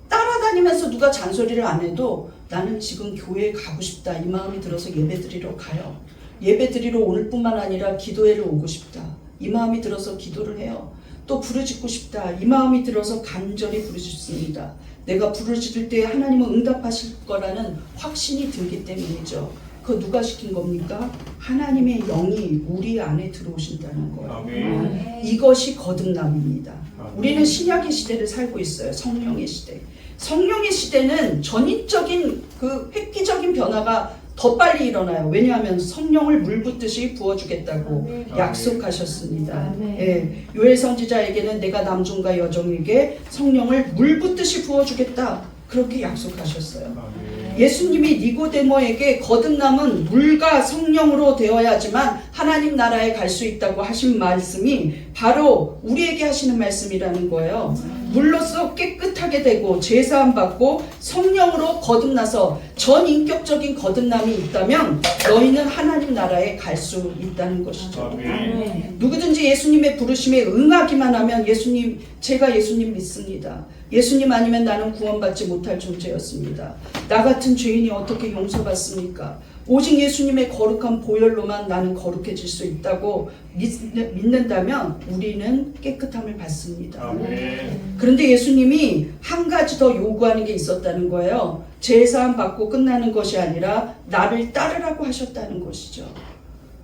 따라다니면서 누가 잔소리를 안 해도 나는 지금 교회에 가고 싶다 이 마음이 들어서 예배드리러 가요. 예배드리러 오늘 뿐만 아니라 기도회를 오고 싶다. 이 마음이 들어서 기도를 해요. 또 부르짖고 싶다 이 마음이 들어서 간절히 부르짖습니다. 내가 부르짖을 때 하나님은 응답하실 거라는 확신이 들기 때문이죠. 그거 누가 시킨 겁니까? 하나님의 영이 우리 안에 들어오신다는 거예요. 아멘. 이것이 거듭남입니다. 우리는 신약의 시대를 살고 있어요. 성령의 시대. 성령의 시대는 전인적인 그 획기적인 변화가 더 빨리 일어나요. 왜냐하면 성령을 물 붓듯이 부어주겠다고 아멘. 약속하셨습니다. 아멘. 예, 요엘 선지자에게는 내가 남종과 여종에게 성령을 물 붓듯이 부어주겠다. 그렇게 약속하셨어요. 아멘. 예수님이 니고데모에게 거듭남은 물과 성령으로 되어야지만 하나님 나라에 갈 수 있다고 하신 말씀이 바로 우리에게 하시는 말씀이라는 거예요. 물로써 깨끗하게 되고 제사함 받고 성령으로 거듭나서 전인격적인 거듭남이 있다면 너희는 하나님 나라에 갈 수 있다는 것이죠. 아멘. 누구든지 예수님의 부르심에 응하기만 하면 예수님, 제가 예수님 믿습니다. 예수님 아니면 나는 구원받지 못할 존재였습니다. 나 같은 죄인이 어떻게 용서받습니까? 오직 예수님의 거룩한 보혈로만 나는 거룩해질 수 있다고 믿는다면 우리는 깨끗함을 받습니다. 아멘. 그런데 예수님이 한 가지 더 요구하는 게 있었다는 거예요. 제사함 받고 끝나는 것이 아니라 나를 따르라고 하셨다는 것이죠.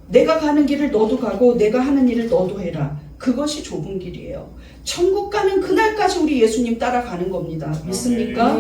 내가 가는 길을 너도 가고 내가 하는 일을 너도 해라. 그것이 좁은 길이에요. 천국 가는 그날까지 우리 예수님 따라가는 겁니다. 믿습니까?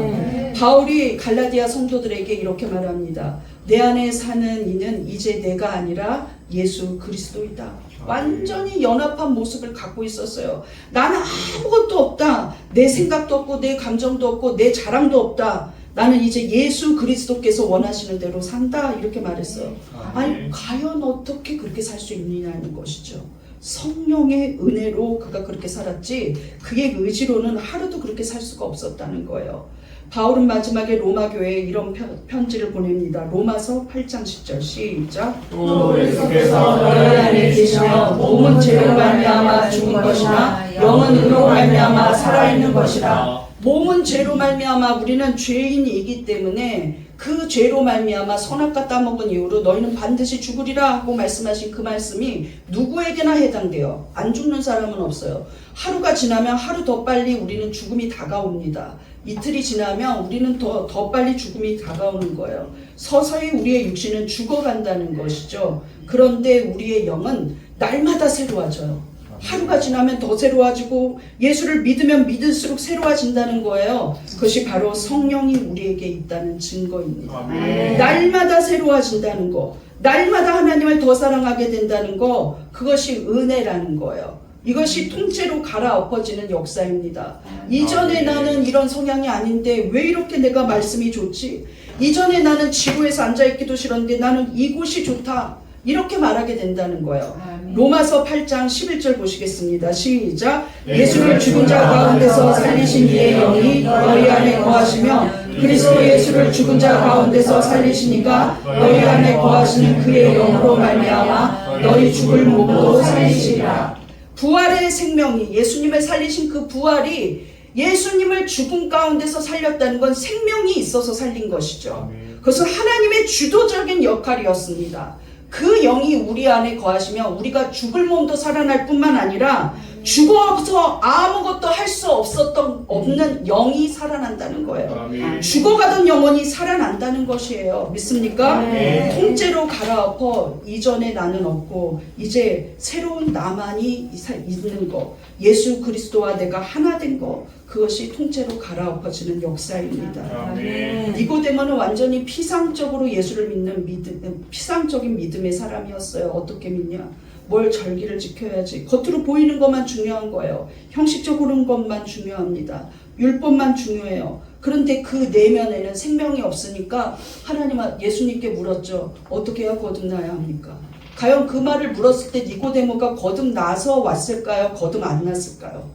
바울이 갈라디아 성도들에게 이렇게 말합니다. 내 안에 사는 이는 이제 내가 아니라 예수 그리스도이다. 완전히 연합한 모습을 갖고 있었어요. 나는 아무것도 없다. 내 생각도 없고 내 감정도 없고 내 자랑도 없다. 나는 이제 예수 그리스도께서 원하시는 대로 산다. 이렇게 말했어요. 아니 과연 어떻게 그렇게 살 수 있느냐는 것이죠. 성령의 은혜로 그가 그렇게 살았지 그의 의지로는 하루도 그렇게 살 수가 없었다는 거예요. 바울은 마지막에 로마 교회에 이런 편지를 보냅니다. 로마서 8장 10절 시작. 또 그리스도께서 너희 안에 계시며 몸은 죄로 말미암아 죽은 것이나 영은 의로 말미암아 살아있는 것이라. 몸은 죄로 말미암아 우리는 죄인이기 때문에 그 죄로 말미암아 선악과 따먹은 이후로 너희는 반드시 죽으리라 하고 말씀하신 그 말씀이 누구에게나 해당돼요. 안 죽는 사람은 없어요. 하루가 지나면 하루 더 빨리 우리는 죽음이 다가옵니다. 이틀이 지나면 우리는 더 빨리 죽음이 다가오는 거예요. 서서히 우리의 육신은 죽어간다는 것이죠. 그런데 우리의 영은 날마다 새로워져요. 하루가 지나면 더 새로워지고 예수를 믿으면 믿을수록 새로워진다는 거예요. 그것이 바로 성령이 우리에게 있다는 증거입니다. 아멘. 날마다 새로워진다는 거, 날마다 하나님을 더 사랑하게 된다는 거, 그것이 은혜라는 거예요. 이것이 통째로 갈아엎어지는 역사입니다. 이전에 나는 이런 성향이 아닌데 왜 이렇게 내가 말씀이 좋지? 이전에 나는 지구에서 앉아있기도 싫었는데 나는 이곳이 좋다. 이렇게 말하게 된다는 거예요. 로마서 8장 11절 보시겠습니다. 시작. 예수를 죽은 자 가운데서 살리신 이의 영이 너희 안에 거하시며 그리스도 예수를 죽은 자 가운데서 살리시니까 너희 안에 거하시는 그의 영으로 말미암아 너희 죽을 몸도 살리시리라. 부활의 생명이 예수님을 살리신 그 부활이 예수님을 죽음 가운데서 살렸다는 건 생명이 있어서 살린 것이죠. 그것은 하나님의 주도적인 역할이었습니다. 그 영이 우리 안에 거하시면 우리가 죽을 몸도 살아날 뿐만 아니라 죽어서 아무것도 할 수 없는 영이 살아난다는 거예요. 아멘. 죽어가던 영혼이 살아난다는 것이에요. 믿습니까? 네. 통째로 갈아엎어 이전에 나는 없고 이제 새로운 나만이 있는 거, 예수 그리스도와 내가 하나 된 거, 그것이 통째로 갈아엎어지는 역사입니다. 아멘. 니고데모는 완전히 피상적으로 예수를 믿는 피상적인 믿음의 사람이었어요. 어떻게 믿냐? 뭘 절기를 지켜야지. 겉으로 보이는 것만 중요한 거예요. 형식적으로는 것만 중요합니다. 율법만 중요해요. 그런데 그 내면에는 생명이 없으니까 하나님 예수님께 물었죠. 어떻게 해야 거듭나야 합니까? 과연 그 말을 물었을 때 니고데모가 거듭나서 왔을까요? 거듭 안 났을까요?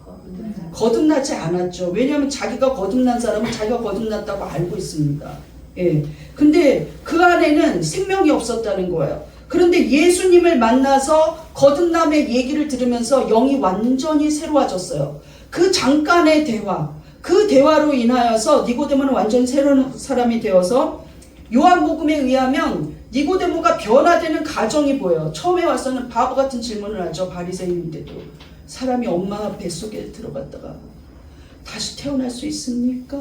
거듭나지 않았죠. 왜냐하면 자기가 거듭난 사람은 자기가 거듭났다고 알고 있습니다. 예. 근데 그 안에는 생명이 없었다는 거예요. 그런데 예수님을 만나서 거듭남의 얘기를 들으면서 영이 완전히 새로워졌어요. 그 잠깐의 대화, 그 대화로 인하여서 니고데모는 완전히 새로운 사람이 되어서 요한복음에 의하면 니고데모가 변화되는 과정이 보여요. 처음에 와서는 바보 같은 질문을 하죠. 바리새인인데도. 사람이 엄마 뱃속에 들어갔다가 다시 태어날 수 있습니까?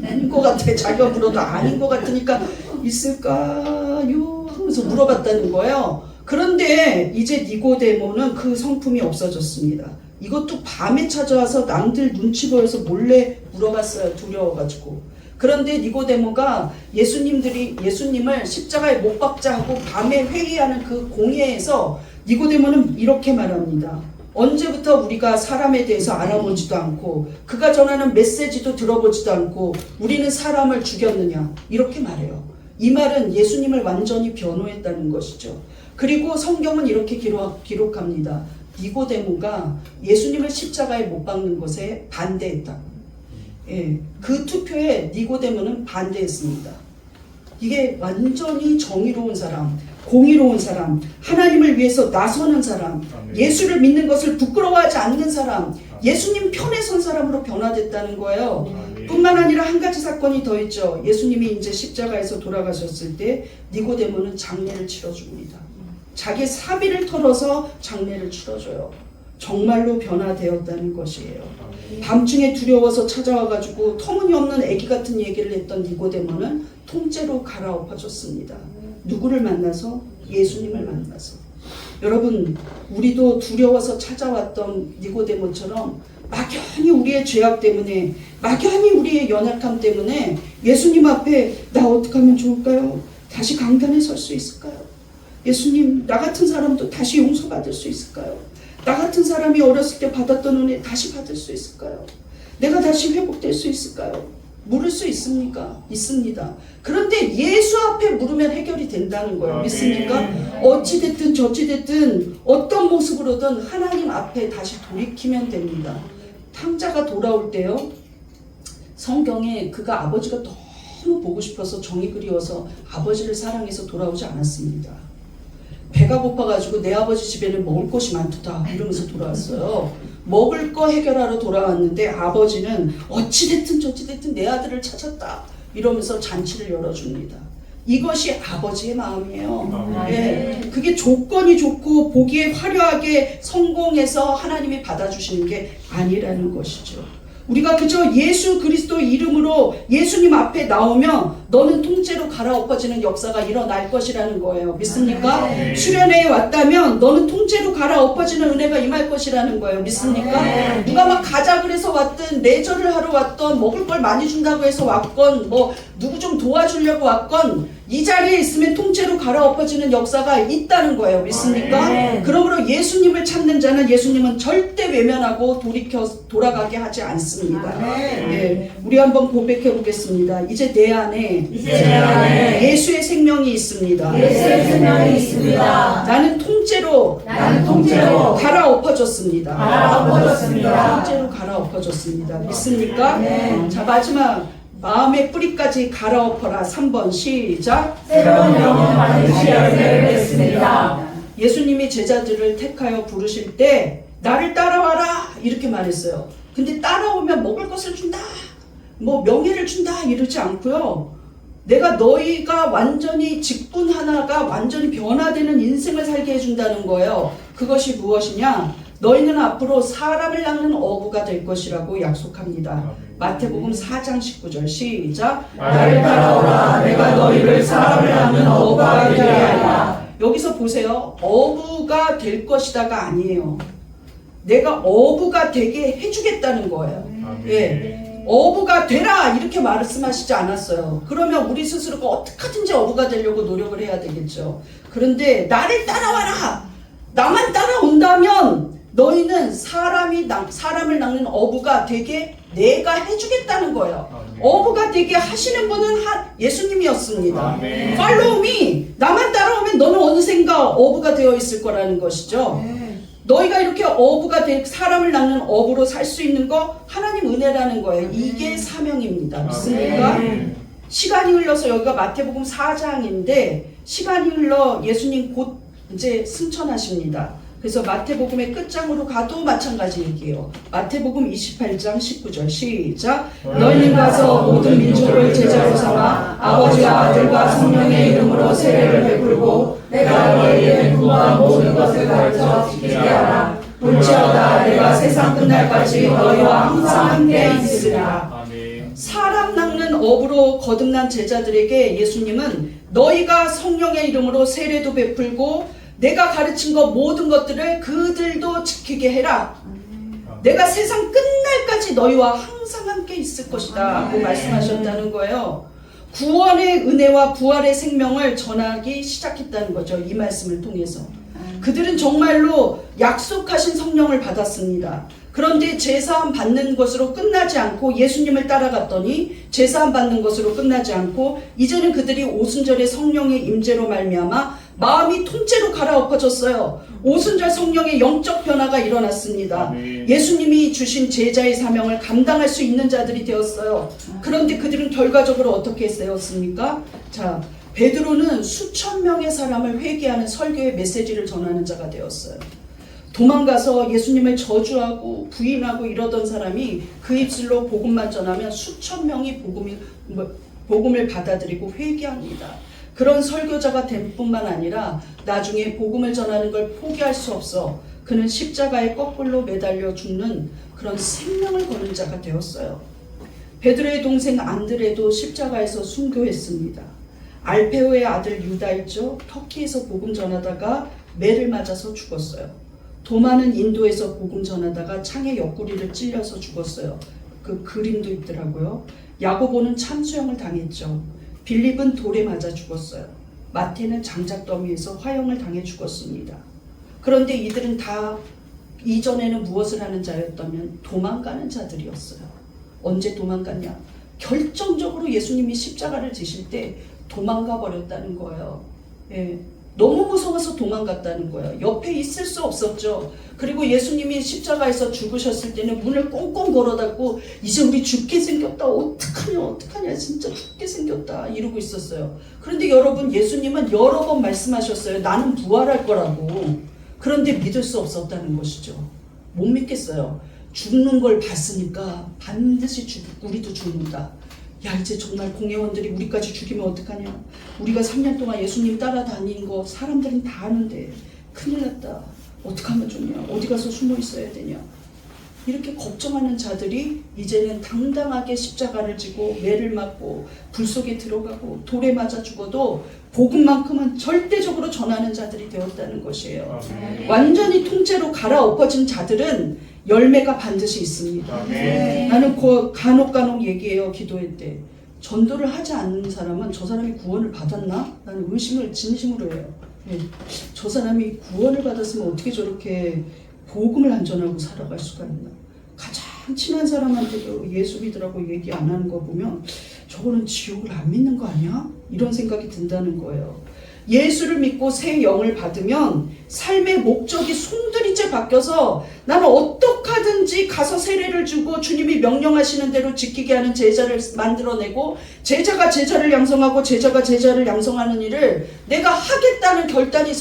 아닌 것 같아. 자기가 물어도 아닌 것 같으니까 있을까요? 하면서 물어봤다는 거예요. 그런데 이제 니고데모는 그 성품이 없어졌습니다. 이것도 밤에 찾아와서 남들 눈치 보여서 몰래 물어봤어요. 두려워가지고. 그런데 니고데모가 예수님을 십자가에 못 박자 하고 밤에 회의하는 그 공회에서 니고데모는 이렇게 말합니다. 언제부터 우리가 사람에 대해서 알아보지도 않고 그가 전하는 메시지도 들어보지도 않고 우리는 사람을 죽였느냐 이렇게 말해요. 이 말은 예수님을 완전히 변호했다는 것이죠. 그리고 성경은 이렇게 기록합니다. 니고데모가 예수님을 십자가에 못 박는 것에 반대했다. 예, 그 투표에 니고데모는 반대했습니다. 이게 완전히 정의로운 사람, 공의로운 사람, 하나님을 위해서 나서는 사람, 예수를 믿는 것을 부끄러워하지 않는 사람, 예수님 편에 선 사람으로 변화됐다는 거예요. 뿐만 아니라 한 가지 사건이 더 있죠. 예수님이 이제 십자가에서 돌아가셨을 때 니고데모는 장례를 치러줍니다. 자기 사비를 털어서 장례를 치러줘요. 정말로 변화되었다는 것이에요. 밤중에 두려워서 찾아와가지고 터무니없는 애기 같은 얘기를 했던 니고데모는 통째로 갈아엎어졌습니다. 누구를 만나서? 예수님을 만나서. 여러분, 우리도 두려워서 찾아왔던 니고데모처럼 막연히 우리의 죄악 때문에, 막연히 우리의 연약함 때문에 예수님 앞에 나 어떻게 하면 좋을까요? 다시 강단에 설 수 있을까요? 예수님, 나 같은 사람도 다시 용서받을 수 있을까요? 나 같은 사람이 어렸을 때 받았던 은혜 다시 받을 수 있을까요? 내가 다시 회복될 수 있을까요? 물을 수 있습니까? 있습니다. 그런데 예수 앞에 물으면 해결이 된다는 거예요. 믿습니까? 어찌됐든 저찌됐든 어떤 모습으로든 하나님 앞에 다시 돌이키면 됩니다. 탕자가 돌아올 때요, 성경에 그가 아버지가 너무 보고 싶어서 정이 그리워서 아버지를 사랑해서 돌아오지 않았습니다. 배가 고파가지고 내 아버지 집에는 먹을 것이 많다 이러면서 돌아왔어요. 먹을 거 해결하러 돌아왔는데 아버지는 어찌됐든 저찌됐든 내 아들을 찾았다 이러면서 잔치를 열어줍니다. 이것이 아버지의 마음이에요. 예, 그게 조건이 좋고 보기에 화려하게 성공해서 하나님이 받아주시는 게 아니라는 것이죠. 우리가 그저 예수 그리스도 이름으로 예수님 앞에 나오면 너는 통째로 갈아엎어지는 역사가 일어날 것이라는 거예요. 믿습니까? 수련회에 왔다면 너는 통째로 갈아엎어지는 은혜가 임할 것이라는 거예요. 믿습니까? 누가 막 가자 그래서 왔든 내절을 하러 왔던 먹을 걸 많이 준다고 해서 왔건 뭐 누구 좀 도와주려고 왔건 이 자리에 있으면 통째로 갈아엎어지는 역사가 있다는 거예요. 믿습니까? 그러므로 예수님을 찾는 자는 예수님은 절대 외면하고 돌아가게 하지 않습니다. 예, 우리 한번 고백해 보겠습니다. 이제 내 안에 예수의 생명이 있습니다. 나는 통째로 갈아엎어졌습니다. 통째로 갈아엎어졌습니다. 믿습니까? 자, 마지막 마음의 뿌리까지 갈아엎어라. 3번 시작. 새로운 영혼 반드시 열매를 맺습니다. 예수님이 제자들을 택하여 부르실 때 나를 따라와라 이렇게 말했어요. 근데 따라오면 먹을 것을 준다, 뭐 명예를 준다 이러지 않고요. 내가 너희가 완전히 직분 하나가 완전히 변화되는 인생을 살게 해준다는 거예요. 그것이 무엇이냐? 너희는 앞으로 사람을 낳는 어부가 될 것이라고 약속합니다. 마태복음 4장 19절 시작. 나를 따라오라. 내가 너희를 사람을 낳는 어부가 되게 하리라. 여기서 보세요. 어부가 될 것이다가 아니에요. 내가 어부가 되게 해주겠다는 거예요. 예, 어부가 되라 이렇게 말씀하시지 않았어요. 그러면 우리 스스로가 어떻게 하든지 어부가 되려고 노력을 해야 되겠죠. 그런데 나를 따라와라. 나만 따라온다면 너희는 사람을 낳는 어부가 되게 내가 해주겠다는 거예요. 어부가 되게 하시는 분은 예수님이었습니다. Follow me. 나만 따라오면 너는 어느샌가 어부가 되어 있을 거라는 것이죠. 너희가 이렇게 어부가 사람을 낳는 어부로 살 수 있는 거 하나님 은혜라는 거예요. 이게 사명입니다. 믿습니까? 시간이 흘러서 여기가 마태복음 4장인데 시간이 흘러 예수님 곧 이제 승천하십니다. 그래서 마태복음의 끝장으로 가도 마찬가지 얘기예요. 마태복음 28장 19절 시작. 너희는 가서 모든 민족을 제자로 삼아 아버지와 아들과 성령의 이름으로 세례를 베풀고 내가 너희에게 분부한 모든 것을 가르쳐 지키게 하라. 볼지어다 내가 세상 끝날까지 너희와 항상 함께 있으리라. 아멘. 사람 낚는 업으로 거듭난 제자들에게 예수님은 너희가 성령의 이름으로 세례도 베풀고 내가 가르친 것 모든 것들을 그들도 지키게 해라. 내가 세상 끝날까지 너희와 항상 함께 있을 것이다 하고 말씀하셨다는 거예요. 구원의 은혜와 부활의 생명을 전하기 시작했다는 거죠. 이 말씀을 통해서. 그들은 정말로 약속하신 성령을 받았습니다. 그런데 제사함 받는 것으로 끝나지 않고 예수님을 따라갔더니 제사함 받는 것으로 끝나지 않고 이제는 그들이 오순절의 성령의 임재로 말미암아 마음이 통째로 갈아엎어졌어요. 오순절 성령의 영적 변화가 일어났습니다. 예수님이 주신 제자의 사명을 감당할 수 있는 자들이 되었어요. 그런데 그들은 결과적으로 어떻게 되었습니까? 자, 베드로는 수천 명의 사람을 회개하는 설교의 메시지를 전하는 자가 되었어요. 도망가서 예수님을 저주하고 부인하고 이러던 사람이 그 입술로 복음만 전하면 수천 명이 복음을 받아들이고 회개합니다. 그런 설교자가 될 뿐만 아니라 나중에 복음을 전하는 걸 포기할 수 없어 그는 십자가에 거꾸로 매달려 죽는 그런 생명을 거는 자가 되었어요. 베드로의 동생 안드레도 십자가에서 순교했습니다. 알페오의 아들 유다 있죠. 터키에서 복음 전하다가 매를 맞아서 죽었어요. 도마는 인도에서 복음 전하다가 창에 옆구리를 찔려서 죽었어요. 그 그림도 있더라고요. 야고보는 참수형을 당했죠. 빌립은 돌에 맞아 죽었어요. 마태는 장작더미에서 화형을 당해 죽었습니다. 그런데 이들은 다 이전에는 무엇을 하는 자였다면 도망가는 자들이었어요. 언제 도망갔냐? 결정적으로 예수님이 십자가를 지실 때 도망가 버렸다는 거예요. 예. 너무 무서워서 도망갔다는 거예요. 옆에 있을 수 없었죠. 그리고 예수님이 십자가에서 죽으셨을 때는 문을 꽁꽁 걸어닫고 이제 우리 죽게 생겼다. 어떡하냐 진짜 죽게 생겼다 이러고 있었어요. 그런데 여러분 예수님은 여러 번 말씀하셨어요. 나는 부활할 거라고. 그런데 믿을 수 없었다는 것이죠. 못 믿겠어요. 죽는 걸 봤으니까 반드시 우리도 죽는다. 야 이제 정말 공회원들이 우리까지 죽이면 어떡하냐. 우리가 3년 동안 예수님 따라다닌 거 사람들은 다 아는데 큰일 났다. 어떡하면 좋냐. 어디 가서 숨어 있어야 되냐. 이렇게 걱정하는 자들이 이제는 당당하게 십자가를 지고 매를 맞고 불 속에 들어가고 돌에 맞아 죽어도 복음만큼은 절대적으로 전하는 자들이 되었다는 것이에요. 완전히 통째로 갈아엎어진 자들은 열매가 반드시 있습니다. 나는 간혹 얘기해요. 기도회 때 전도를 하지 않는 사람은 저 사람이 구원을 받았나? 나는 의심을 진심으로 해요. 저 사람이 구원을 받았으면 어떻게 저렇게 복음을 안 전하고 살아갈 수가 있나? 가장 친한 사람한테도 예수 믿으라고 얘기 안 하는 거 보면 저거는 지옥을 안 믿는 거 아니야? 이런 생각이 든다는 거예요. 예수를 믿고 새 영을 받으면 삶의 목적이 송두리째 바뀌어서 나는 어떡하든지 가서 세례를 주고 주님이 명령하시는 대로 지키게 하는 제자를 만들어내고 제자가 제자를 양성하고 제자가 제자를 양성하는 일을 내가 하겠다는 결단이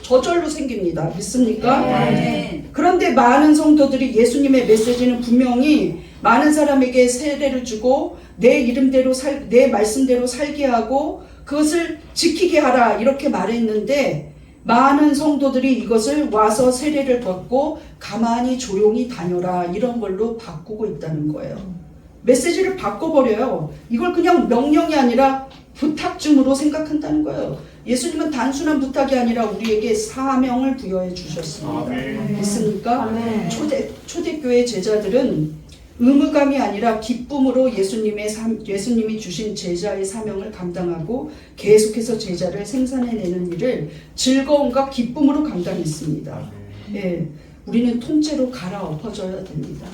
저절로 생깁니다. 믿습니까? 네. 그런데 많은 성도들이 예수님의 메시지는 분명히 많은 사람에게 세례를 주고 내 이름대로 내 말씀대로 살게 하고 그것을 지키게 하라 이렇게 말했는데 많은 성도들이 이것을 와서 세례를 받고 가만히 조용히 다녀라 이런 걸로 바꾸고 있다는 거예요. 메시지를 바꿔버려요. 이걸 그냥 명령이 아니라 부탁쯤으로 생각한다는 거예요. 예수님은 단순한 부탁이 아니라 우리에게 사명을 부여해 주셨습니다. 믿습니까? 초대교회 제자들은 의무감이 아니라 기쁨으로 예수님이 주신 제자의 사명을 감당하고 계속해서 제자를 생산해내는 일을 즐거움과 기쁨으로 감당했습니다. 예, 우리는 통째로 갈아엎어져야 됩니다.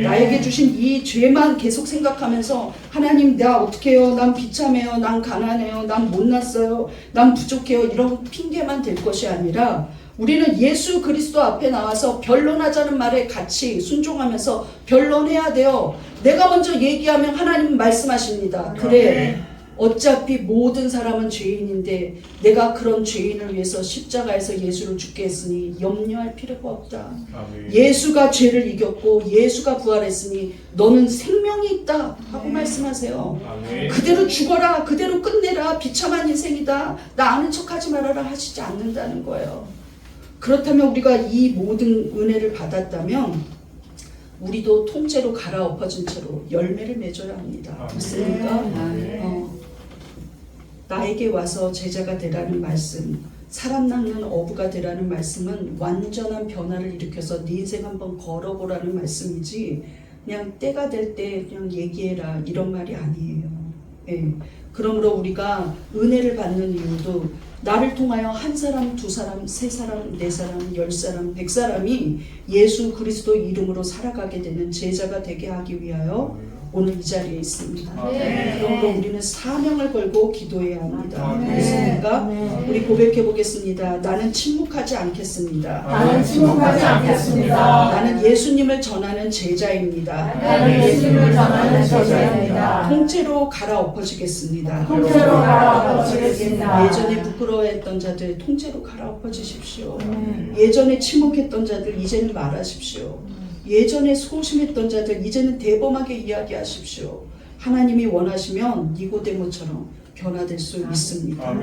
나에게 주신 이 죄만 계속 생각하면서 하나님 나 어떻게 해요? 난 비참해요. 난 가난해요. 난 못났어요. 난 부족해요. 이런 핑계만 될 것이 아니라 우리는 예수 그리스도 앞에 나와서 변론하자는 말에 같이 순종하면서 변론해야 돼요. 내가 먼저 얘기하면 하나님 말씀하십니다. 그래 어차피 모든 사람은 죄인인데 내가 그런 죄인을 위해서 십자가에서 예수를 죽게 했으니 염려할 필요가 없다. 예수가 죄를 이겼고 예수가 부활했으니 너는 생명이 있다 하고 말씀하세요. 그대로 죽어라, 그대로 끝내라, 비참한 인생이다, 나 아는 척하지 말아라 하시지 않는다는 거예요. 그렇다면 우리가 이 모든 은혜를 받았다면 우리도 통째로 갈아엎어진 채로 열매를 맺어야 합니다. 맞습니까? 나에게 와서 제자가 되라는 말씀, 사람 낚는 어부가 되라는 말씀은 완전한 변화를 일으켜서 네 인생 한번 걸어보라는 말씀이지 그냥 때가 될 때 그냥 얘기해라 이런 말이 아니에요. 예. 그러므로 우리가 은혜를 받는 이유도 나를 통하여 한 사람, 두 사람, 세 사람, 네 사람, 10사람, 100사람이 예수 그리스도 이름으로 살아가게 되는 제자가 되게 하기 위하여 오늘 이 자리에 있습니다. 그러므로 우리는 사명을 걸고 기도해야 합니다. 그렇습니까? 우리 고백해 보겠습니다. 나는 침묵하지 않겠습니다. 나는 침묵하지 않겠습니다. 나는 예수님을 전하는 제자입니다. 나는 예수님을 전하는 제자입니다. 통째로 갈아엎어지겠습니다. 통째로 갈아엎어지겠습니다. 예전에 부끄러워했던 자들 통째로 갈아엎어지십시오. 예전에 침묵했던 자들 이제는 말하십시오. 예전에 소심했던 자들 이제는 대범하게 이야기하십시오. 하나님이 원하시면 니고데모처럼 변화될 수 있습니다.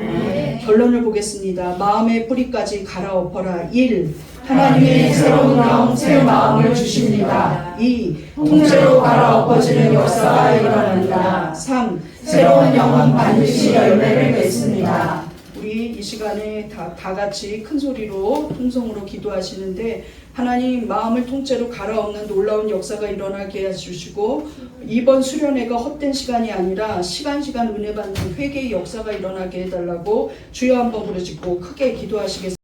결론을 보겠습니다. 마음의 뿌리까지 갈아엎어라. 1. 하나님의 새로운 영, 새 마음을 주십니다. 2. 통째로 갈아엎어지는 역사가 일어납니다. 3. 새로운 영은 반드시 열매를 맺습니다. 우리 이 시간에 다 같이 큰 소리로 통성으로 기도하시는데 하나님 마음을 통째로 갈아엎는 놀라운 역사가 일어나게 해주시고 이번 수련회가 헛된 시간이 아니라 시간 은혜 받는 회개의 역사가 일어나게 해달라고 주여 한번 부르짖고 크게 기도하시겠습니다.